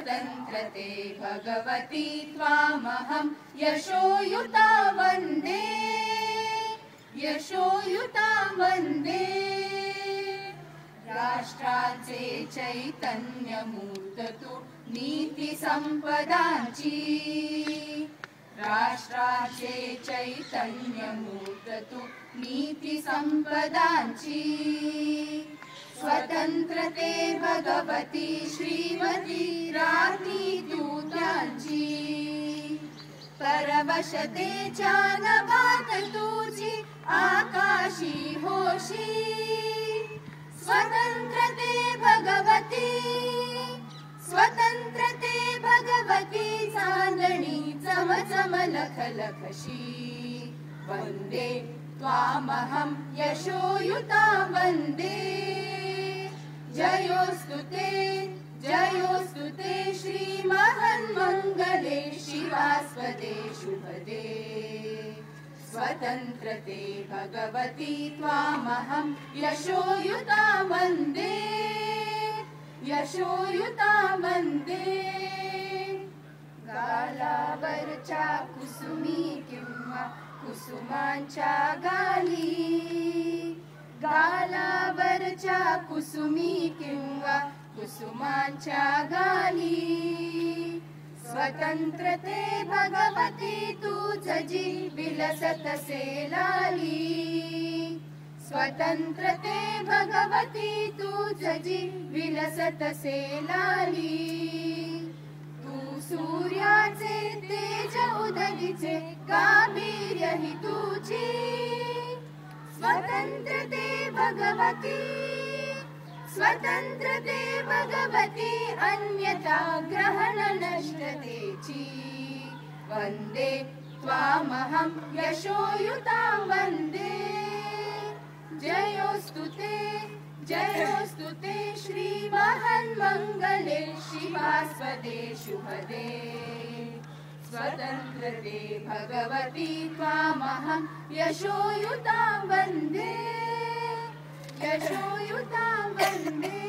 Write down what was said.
स्वतन्त्रते भगवती त्वामहं यशोयुता वन्दे यशोयुता वन्दे राष्ट्राचे चैतन्यमूर्त तू नीतिसंपदांची राष्ट्राचे चैतन्यमूर्त तू नीतिसंपदांची स्वतंत्रते भगवती श्रीमती राती तू त्यांची परवशतेच्या नभात तुझी आकाशी होशी स्वतंत्रते भगवती स्वतंत्रते भगवती चांदणी चमचम लखलखशी वन्दे त्वामहं यशोयुता वन्दे जयोस्तु ते श्रीमहन्मङ्गले शिवास्पदे शुभदे स्वतन्त्रते भगवती त्वामहं यशोयुता वन्दे यशोयुता वन्दे गालावरच्या कुसुमी किंवा कुसुमांच्या गाली गालावरच्या कुसुमी किंवा कुसुमांच्या गाली स्वतंत्रते भगवती तुझ जी विलसतसे लाली स्वतंत्रते भगवती तुझ जी विलसतसे लाली तू सूर्याचे तेज उदगीचे गांभीर्य ही तुझी स्वतंत्रते भगवती स्वतंत्रते भगवती अन्यथा ग्रहण नष्टतेची वन्दे त्वामहं यशोयुता वन्दे जयोस्तु ते श्रीमहन्मङ्गले शिवास्पदे शुभदे स्वतन्त्रते भगवती त्वामहं यशोयुता वन्दे यशोयुता वन्दे।